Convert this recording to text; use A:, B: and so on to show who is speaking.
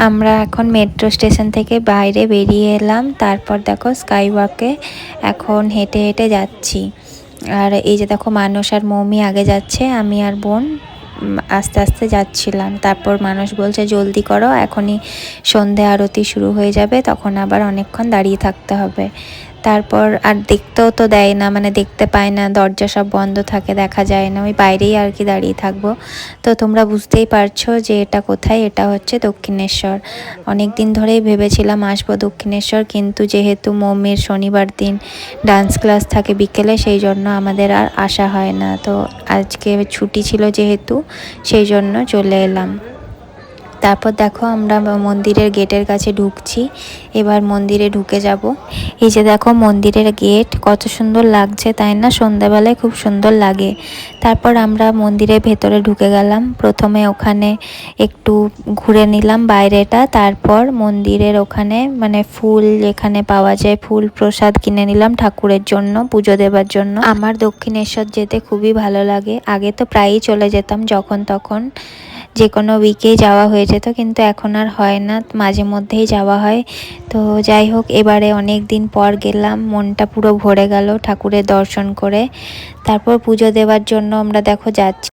A: আমরা এখন metro station থেকে বাইরে বেরিয়ে এলাম। তারপর দেখো স্কাই ওয়াকে এখন হেঁটে হেঁটে যাচ্ছি। আর এই যে দেখো মানুষ আর মৌমি আগে যাচ্ছে, আমি আর বোন আস্তে আস্তে যাচ্ছিলাম। তারপর মানুষ বলছে জলদি করো, এখনই সন্ধে আরতি শুরু হয়ে যাবে, তখন আবার অনেকক্ষণ দাঁড়িয়ে থাকতে হবে। তারপর আর দেখতেও তো দেয় না, মানে দেখতে পায় না, দরজা সব বন্ধ থাকে, দেখা যায় না, ওই বাইরেই আর কি দাঁড়িয়ে থাকবো। তো তোমরা বুঝতেই পারছো যে এটা কোথায়, এটা হচ্ছে দক্ষিণেশ্বর। অনেক দিন ধরেই ভেবেছিলাম আসবো দক্ষিণেশ্বর, কিন্তু যেহেতু মৌমির শনিবার দিন ডান্স ক্লাস থাকে বিকেলে, সেই জন্য আমাদের আর আসা হয় না। তো আজকে ছুটি ছিল যেহেতু, সেই জন্য চলে এলাম। তারপর দেখো আমরা মন্দিরের গেটের কাছে ঢুকছি, এবার মন্দিরে ঢুকে যাব। এই যে দেখো মন্দিরের গেট, কত সুন্দর লাগছে তাই না, সন্ধ্যাবেলায় খুব সুন্দর লাগে। তারপর আমরা মন্দিরের ভেতরে ঢুকে গেলাম। প্রথমে ওখানে একটু ঘুরে নিলাম বাইরেটা, তারপর মন্দিরের ওখানে মানে ফুল যেখানে পাওয়া যায়, ফুল প্রসাদ কিনে নিলাম ঠাকুরের জন্য, পুজো দেবার জন্য। আমার দক্ষিণেশ্বর যেতে খুবই ভালো লাগে, আগে তো প্রায়ই চলে যেতাম, যখন তখন যে কোনো উইকেই যাওয়া হয়ে যেত, কিন্তু এখন আর হয় না, মাঝে মধ্যেই যাওয়া হয়। তো যাই হোক, এবারে অনেক দিন পর গেলাম, মনটা পুরো ভরে গেল ঠাকুরের দর্শন করে। তারপর পুজো দেওয়ার জন্য আমরা দেখো যাচ্ছি।